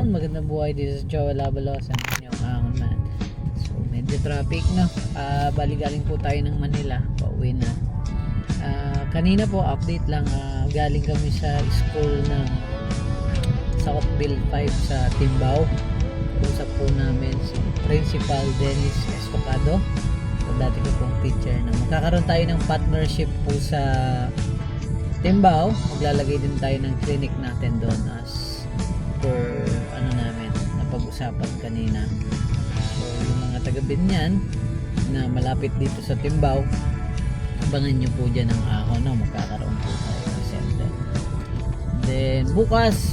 ahon, magandang buhay dito sa Jowa Labalos, ang inyong ahon man. So medyo traffic no, bali galing po tayo ng Manila, pauwi na. Kanina po update lang, galing kami sa school ng Southville 5 sa Timbao. Usap po namin si Principal Dennis Estocado, so dati ko pong teacher, na magkakaroon tayo ng partnership po sa Timbao. Maglalagay din tayo ng clinic natin doon as per namin napag-usapan kanina. So yung mga taga Binyan na malapit dito sa Timbao, abangan nyo po dyan ang ahon, no? Magkakaroon po tayo ng center. Then bukas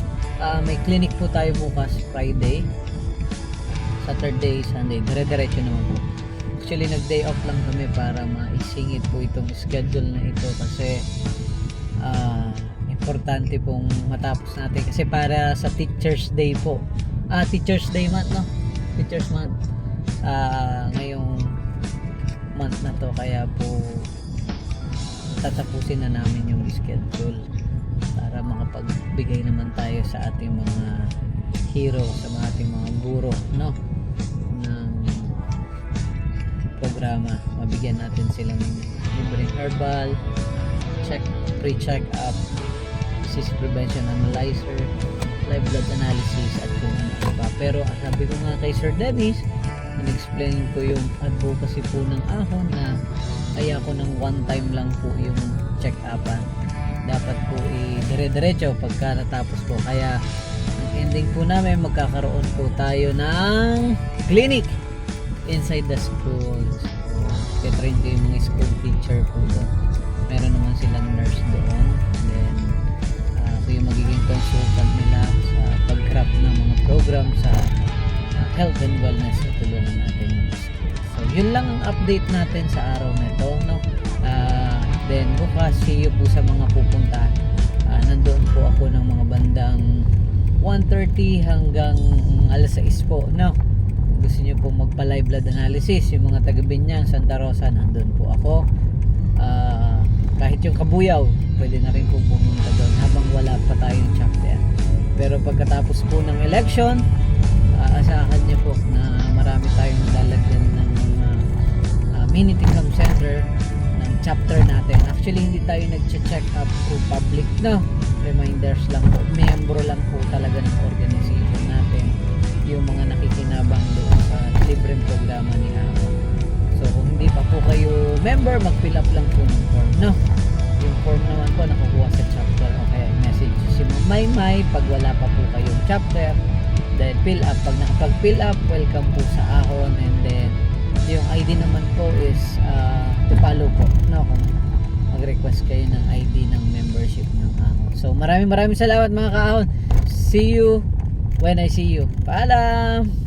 may clinic po tayo bukas, Friday, Saturday, Sunday, dire-diretso naman po. Actually nag-day off lang kami para maisingit po itong schedule na ito, kasi importante pong matapos natin, kasi para sa Teachers Day po, Teachers Day month, no? Teachers month ngayong month na to, kaya po tatapusin na namin yung schedule para makapagbigay naman tayo sa ating mga hero, sa ating mga guro, no, ng programa. Mabigyan natin silang libreng herbal check, pre-check up, disease prevention analyzer, live blood analysis, at kung ano pa. Pero sabi ko nga kay Sir Dennis, in-explain ko yung advocacy po ng ahon, na kaya ko ng one time lang po yung check-upan. Dapat po dire-diretso pagka natapos po. Kaya ang ending po namin, magkakaroon po tayo ng clinic inside the school. So, train ko yung mga school teacher po doon. Meron naman silang nurse doon. Then ako yung magiging consultant nila sa pag-craft ng mga program sa health and wellness, na tulungan natin yung school. So yun lang ang update natin sa araw na ito, no? Then bukas, see you po sa mga pupunta. Nandoon po ako ng mga bandang 1:30 hanggang alas 6 po, no? Kung gusto nyo po magpa-live blood analysis, yung mga taga Binyang, Santa Rosa, nandoon po ako. Kahit yung Kabuyaw, pwede na rin po pumunta doon habang wala pa tayong chapter. Pero pagkatapos po ng election, asahan niyo po na marami tayong lalagyan ng Mini-Ticam Center ng chapter natin. Actually hindi tayo nag-check up through public, no? Reminders lang po, membro lang po talaga ng organization natin, yung mga nakikinabang doon sa libreng programa ni Ahon. So kung hindi pa po kayo member, mag-fill up lang po ng form, no? Yung form naman po nakukuha sa chapter, o kaya message si Maymay pag wala pa po kayong chapter, then fill up. Pag nakapag-fill up, welcome po sa Ahon. And then yung ID naman po is to follow po, no? Kung mag-request kayo ng ID ng membership ng Ahon. So maraming salamat mga ka-Ahon. See you when I see you. Paalam!